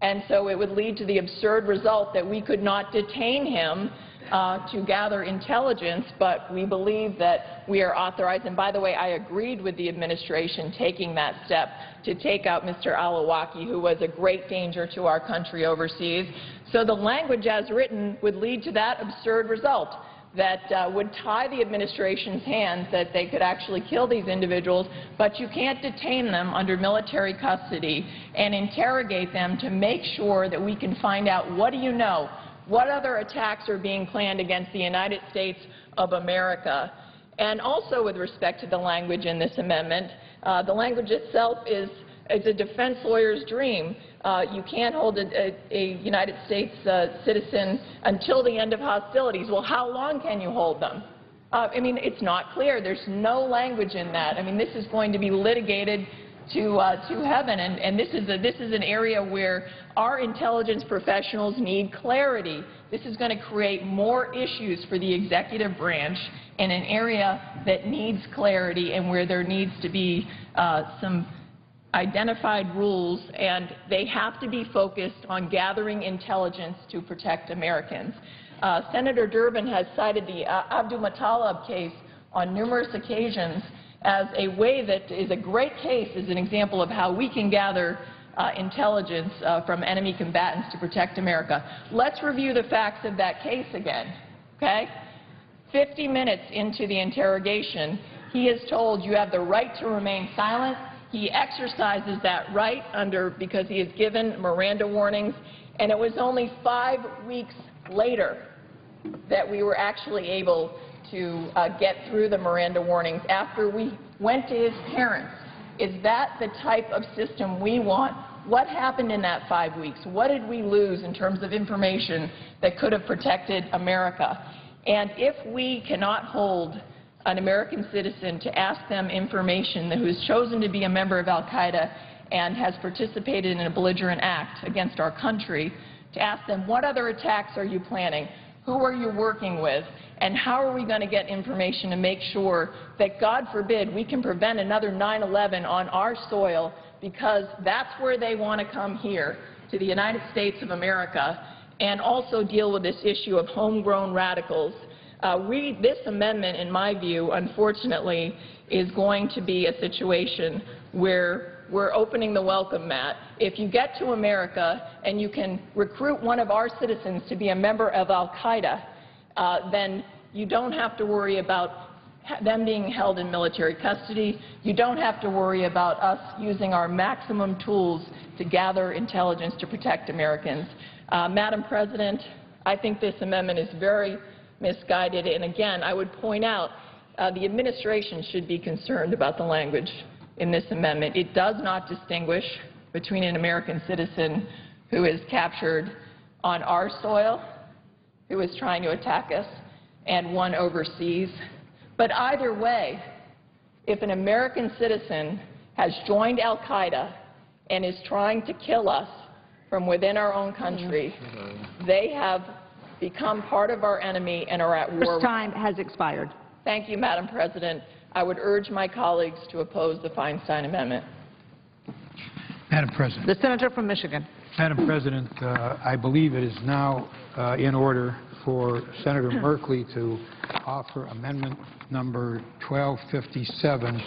And so it would lead to the absurd result that we could not detain him to gather intelligence, but we believe that we are authorized. And by the way, I agreed with the administration taking that step to take out Mr. al-Awlaki, who was a great danger to our country overseas. So the language as written would lead to that absurd result, that would tie the administration's hands that they could actually kill these individuals, but you can't detain them under military custody and interrogate them to make sure that we can find out, what do you know? What other attacks are being planned against the United States of America? And also with respect to the language in this amendment, the language itself is a defense lawyer's dream. You can't hold a United States citizen until the end of hostilities. Well, how long can you hold them? I mean, it's not clear. There's no language in that. I mean, this is going to be litigated to heaven, and this is an area where our intelligence professionals need clarity. This is going to create more issues for the executive branch in an area that needs clarity and where there needs to be some identified rules, and they have to be focused on gathering intelligence to protect Americans. Senator Durbin has cited the Abdul-Muttalib case on numerous occasions as a way that is a great case, as an example of how we can gather intelligence from enemy combatants to protect America. Let's review the facts of that case again, okay? 50 minutes into the interrogation, he is told, you have the right to remain silent. He exercises that right because he is given Miranda warnings, and it was only 5 weeks later that we were actually able to get through the Miranda warnings after we went to his parents. Is that the type of system we want? What happened in that 5 weeks? What did we lose in terms of information that could have protected America? And if we cannot hold an American citizen to ask them information who has chosen to be a member of al-Qaeda and has participated in a belligerent act against our country, to ask them, what other attacks are you planning? Who are you working with? And how are we going to get information to make sure that, God forbid, we can prevent another 9/11 on our soil, because that's where they want to come here, to the United States of America, and also deal with this issue of homegrown radicals. This amendment, in my view, unfortunately, is going to be a situation where we're opening the welcome mat. If you get to America and you can recruit one of our citizens to be a member of al-Qaeda, then you don't have to worry about them being held in military custody. You don't have to worry about us using our maximum tools to gather intelligence to protect Americans. Madam President, I think this amendment is very misguided, and again, I would point out the administration should be concerned about the language in this amendment. It does not distinguish between an American citizen who is captured on our soil, who is trying to attack us, and one overseas. But either way, if an American citizen has joined al-Qaeda and is trying to kill us from within our own country, they have become part of our enemy and are at war. First time has expired. Thank you, Madam President. I would urge my colleagues to oppose the Feinstein Amendment. Madam President. The senator from Michigan. Madam President, I believe it is now in order for Senator Merkley to offer amendment number 1257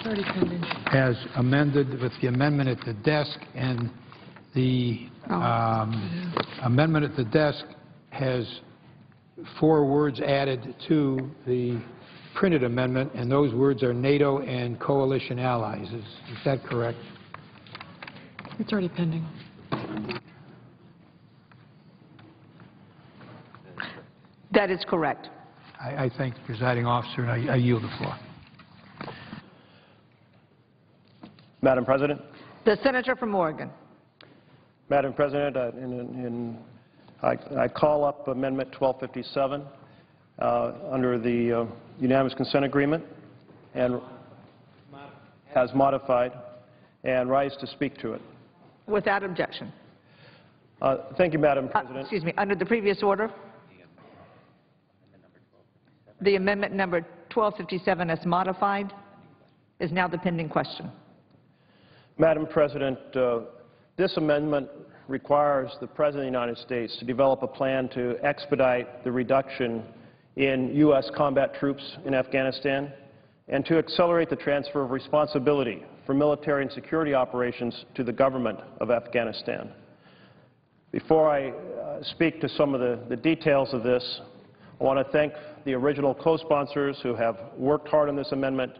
as amended with the amendment at the desk, and the amendment at the desk has 4 words added to the printed amendment, and those words are NATO and coalition allies. Is that correct? It's already pending. That is correct. I thank the presiding officer, and I yield the floor. Madam President. The senator from Oregon. Madam President, I call up Amendment 1257 under the unanimous consent agreement and as modified, and rise to speak to it. Without objection. Thank you, Madam President. Excuse me, under the previous order? The amendment number 1257 as modified is now the pending question. Madam President, this amendment requires the President of the United States to develop a plan to expedite the reduction in U.S. combat troops in Afghanistan and to accelerate the transfer of responsibility for military and security operations to the government of Afghanistan. Before I speak to some of the details of this, I want to thank the original co-sponsors who have worked hard on this amendment,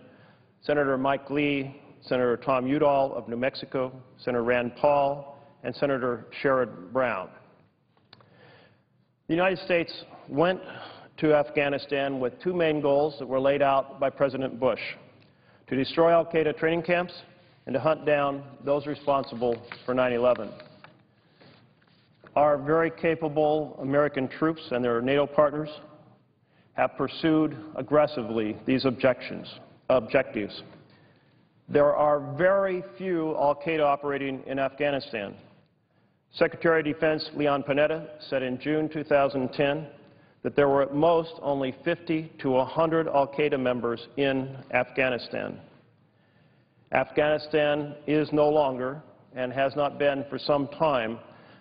Senator Mike Lee, Senator Tom Udall of New Mexico, Senator Rand Paul, and Senator Sherrod Brown. The United States went to Afghanistan with 2 main goals that were laid out by President Bush: to destroy al-Qaeda training camps and to hunt down those responsible for 9/11. Our very capable American troops and their NATO partners have pursued aggressively these objectives. There are very few al-Qaeda operating in Afghanistan. Secretary of Defense Leon Panetta said in June 2010 that there were at most only 50 to 100 al-Qaeda members in Afghanistan. Afghanistan is no longer, and has not been for some time,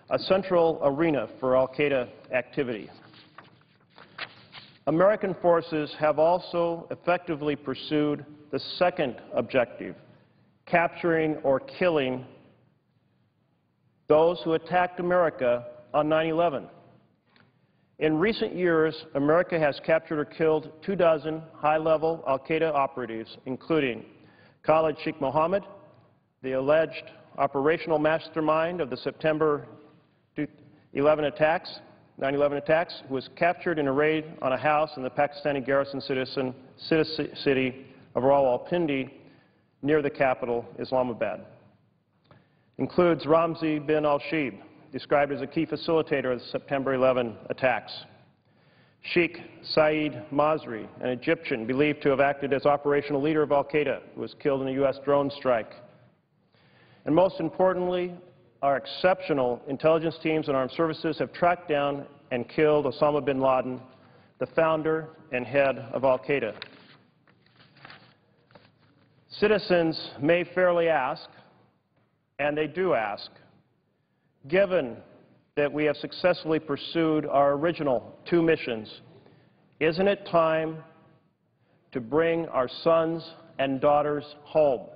a central arena for al-Qaeda activity. American forces have also effectively pursued the second objective, capturing or killing those who attacked America on 9/11. In recent years, America has captured or killed 24 high-level al-Qaeda operatives, including Khalid Sheikh Mohammed, the alleged operational mastermind of the September 9/11 attacks, who was captured in a raid on a house in the Pakistani garrison city of Rawalpindi near the capital, Islamabad. Includes Ramzi bin al-Shibh, described as a key facilitator of the September 11 attacks. Sheikh Saeed Masri, an Egyptian believed to have acted as operational leader of al-Qaeda, who was killed in a U.S. drone strike. And most importantly, our exceptional intelligence teams and armed services have tracked down and killed Osama bin Laden, the founder and head of al-Qaeda. Citizens may fairly ask, and they do ask, given that we have successfully pursued our original 2 missions, isn't it time to bring our sons and daughters home?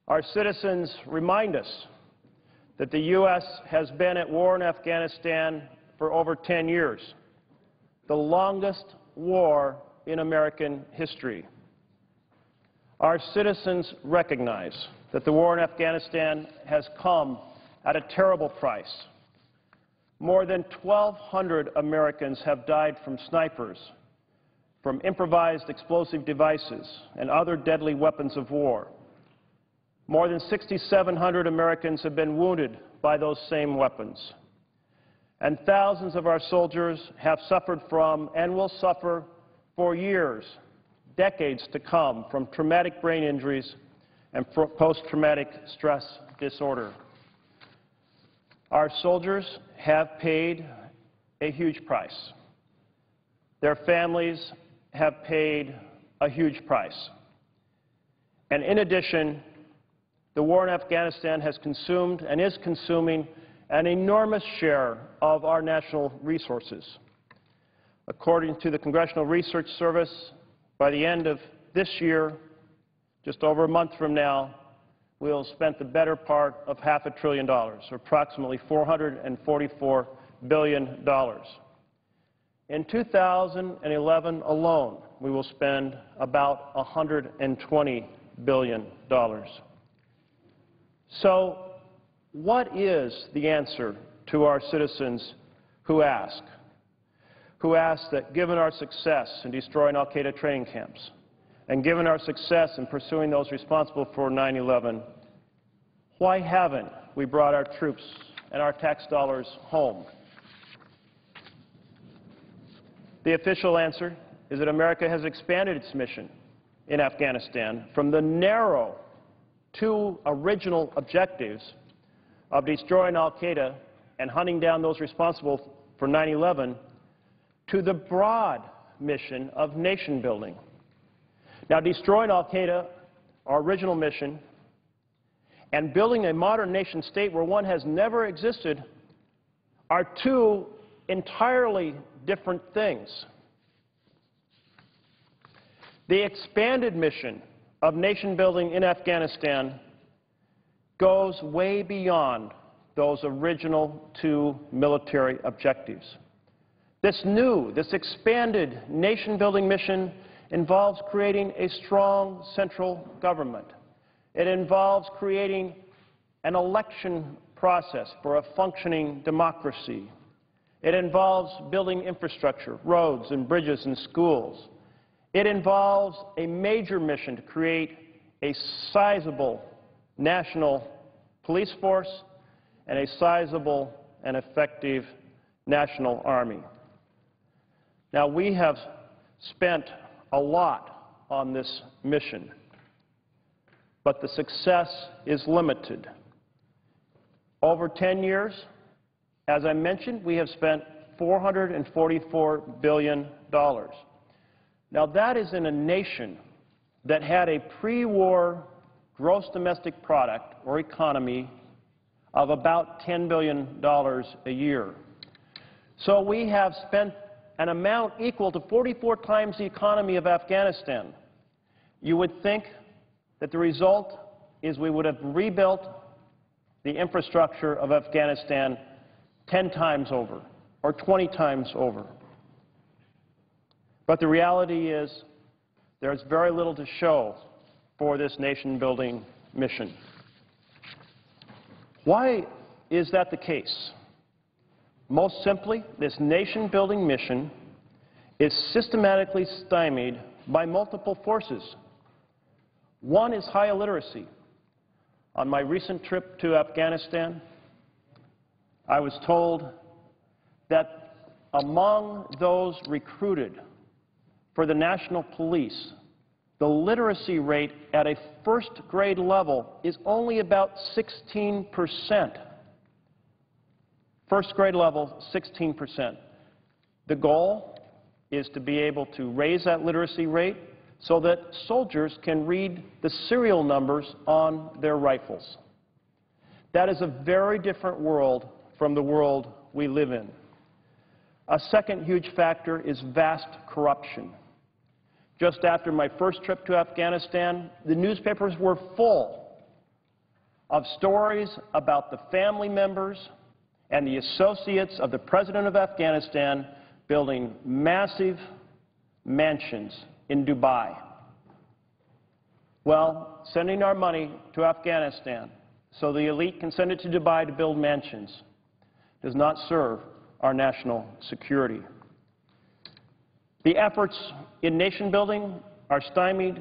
Our citizens remind us that the U.S. has been at war in Afghanistan for over 10 years, the longest war in American history. Our citizens recognize that the war in Afghanistan has come at a terrible price. More than 1,200 Americans have died from snipers, from improvised explosive devices and other deadly weapons of war. More than 6,700 Americans have been wounded by those same weapons. And thousands of our soldiers have suffered from and will suffer for years, decades to come, from traumatic brain injuries and post-traumatic stress disorder. Our soldiers have paid a huge price. Their families have paid a huge price. And in addition, the war in Afghanistan has consumed and is consuming an enormous share of our national resources. According to the Congressional Research Service, by the end of this year, just over a month from now, we'll have spent the better part of $500 billion, or approximately $444 billion. In 2011 alone, we will spend about $120 billion. So, what is the answer to our citizens who ask? Who ask that given our success in destroying al-Qaeda training camps, and given our success in pursuing those responsible for 9/11, why haven't we brought our troops and our tax dollars home? The official answer is that America has expanded its mission in Afghanistan from the narrow two original objectives of destroying al-Qaeda and hunting down those responsible for 9/11 to the broad mission of nation building. Now, destroying al-Qaeda, our original mission, and building a modern nation state where one has never existed are two entirely different things. The expanded mission of nation building in Afghanistan goes way beyond those original two military objectives. This expanded nation-building mission involves creating a strong central government. It involves creating an election process for a functioning democracy. It involves building infrastructure, roads and bridges and schools. It involves a major mission to create a sizable national police force and a sizable and effective national army. Now, we have spent a lot on this mission, but the success is limited. Over 10 years, as I mentioned, we have spent $444 billion. Now, that is in a nation that had a pre-war gross domestic product or economy of about $10 billion a year. So we have spent an amount equal to 44 times the economy of Afghanistan. You would think that the result is we would have rebuilt the infrastructure of Afghanistan 10 times over or 20 times over. But the reality is there's very little to show for this nation-building mission. Why is that the case? Most simply, this nation-building mission is systematically stymied by multiple forces. One is high illiteracy. On my recent trip to Afghanistan, I was told that among those recruited for the national police, the literacy rate at a first-grade level is only about 16%. First grade level, 16%. The goal is to be able to raise that literacy rate so that soldiers can read the serial numbers on their rifles. That is a very different world from the world we live in. A second huge factor is vast corruption. Just after my first trip to Afghanistan, the newspapers were full of stories about the family members and the associates of the President of Afghanistan building massive mansions in Dubai. Well, sending our money to Afghanistan so the elite can send it to Dubai to build mansions does not serve our national security. The efforts in nation building are stymied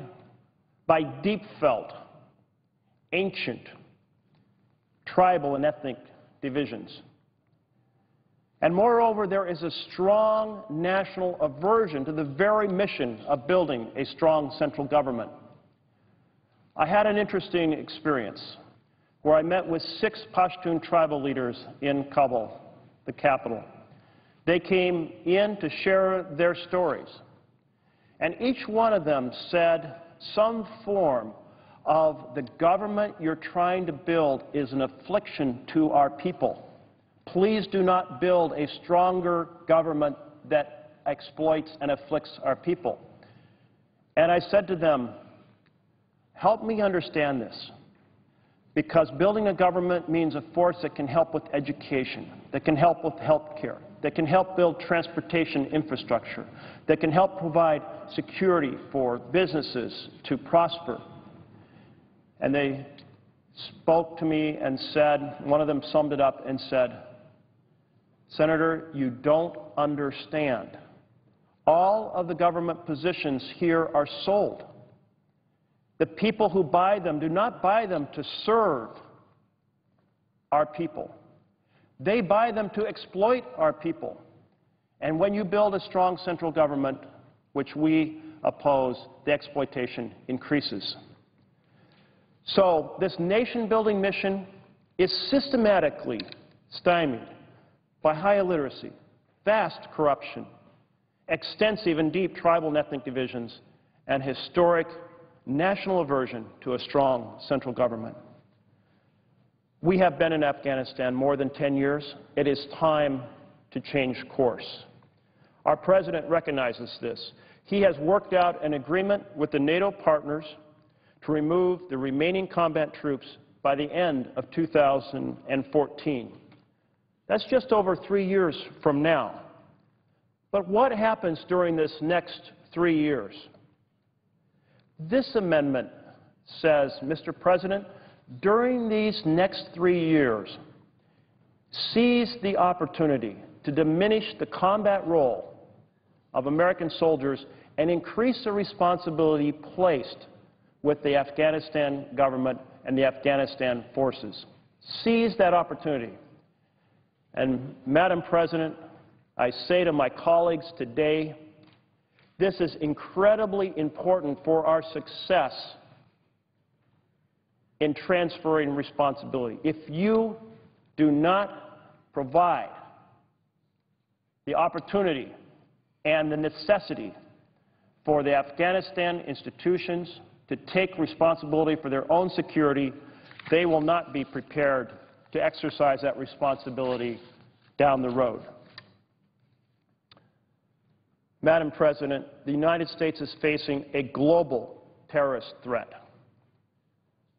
by deep-felt ancient tribal and ethnic divisions. And moreover, there is a strong national aversion to the very mission of building a strong central government. I had an interesting experience where I met with 6 Pashtun tribal leaders in Kabul, the capital. They came in to share their stories, and each one of them said some form of the government you're trying to build is an affliction to our people. Please do not build a stronger government that exploits and afflicts our people. And I said to them, help me understand this, because building a government means a force that can help with education, that can help with health care, that can help build transportation infrastructure, that can help provide security for businesses to prosper. And they spoke to me and said, one of them summed it up and said, Senator, you don't understand. All of the government positions here are sold. The people who buy them do not buy them to serve our people. They buy them to exploit our people. And when you build a strong central government, which we oppose, the exploitation increases. So this nation-building mission is systematically stymied by high illiteracy, vast corruption, extensive and deep tribal and ethnic divisions, and historic national aversion to a strong central government. We have been in Afghanistan more than 10 years. It is time to change course. Our President recognizes this. He has worked out an agreement with the NATO partners to remove the remaining combat troops by the end of 2014. That's just over 3 years from now. But what happens during this next 3 years? This amendment says, Mr. President, during these next 3 years, seize the opportunity to diminish the combat role of American soldiers and increase the responsibility placed with the Afghanistan government and the Afghanistan forces. Seize that opportunity. And, Madam President, I say to my colleagues today, this is incredibly important for our success in transferring responsibility. If you do not provide the opportunity and the necessity for the Afghanistan institutions to take responsibility for their own security, they will not be prepared to exercise that responsibility down the road. Madam President, the United States is facing a global terrorist threat.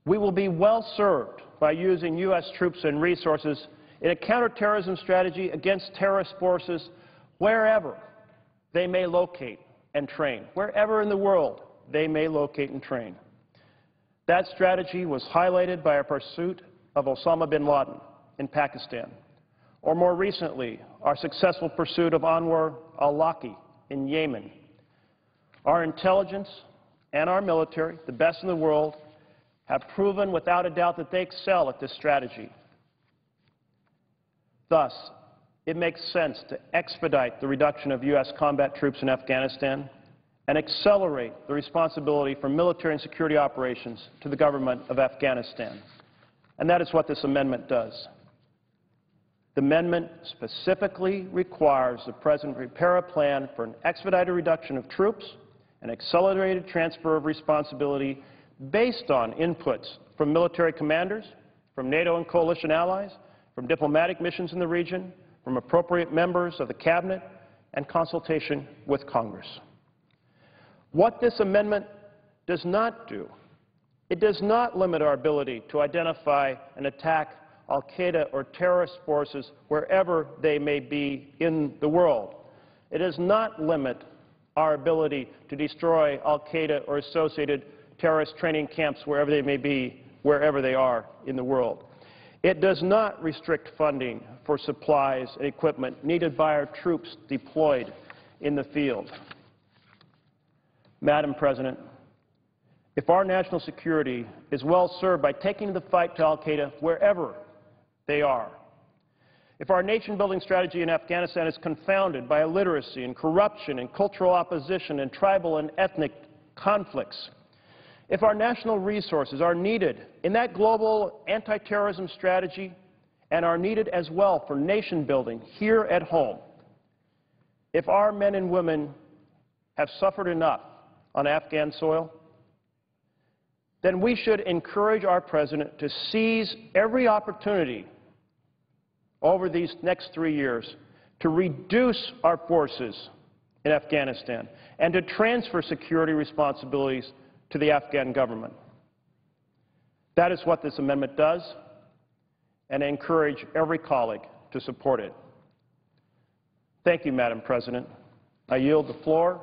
We will be well served by using U.S. troops and resources in a counterterrorism strategy against terrorist forces wherever they may locate and train, wherever in the world they may locate and train. That strategy was highlighted by our pursuit of Osama bin Laden in Pakistan, or more recently, our successful pursuit of Anwar al-Awlaki in Yemen. Our intelligence and our military, the best in the world, have proven without a doubt that they excel at this strategy. Thus, it makes sense to expedite the reduction of U.S. combat troops in Afghanistan and accelerate the responsibility for military and security operations to the government of Afghanistan. And that is what this amendment does. The amendment specifically requires the President prepare a plan for an expedited reduction of troops and accelerated transfer of responsibility based on inputs from military commanders, from NATO and coalition allies, from diplomatic missions in the region, from appropriate members of the Cabinet, and consultation with Congress. What this amendment does not do, it does not limit our ability to identify and attack al-Qaeda or terrorist forces wherever they may be in the world. It does not limit our ability to destroy al-Qaeda or associated terrorist training camps wherever they may be, wherever they are in the world. It does not restrict funding for supplies and equipment needed by our troops deployed in the field. Madam President, if our national security is well served by taking the fight to al-Qaeda wherever they are, if our nation-building strategy in Afghanistan is confounded by illiteracy and corruption and cultural opposition and tribal and ethnic conflicts, if our national resources are needed in that global anti-terrorism strategy and are needed as well for nation-building here at home, if our men and women have suffered enough on Afghan soil, then we should encourage our President to seize every opportunity over these next 3 years to reduce our forces in Afghanistan and to transfer security responsibilities to the Afghan government. That is what this amendment does, and I encourage every colleague to support it. Thank you, Madam President. I yield the floor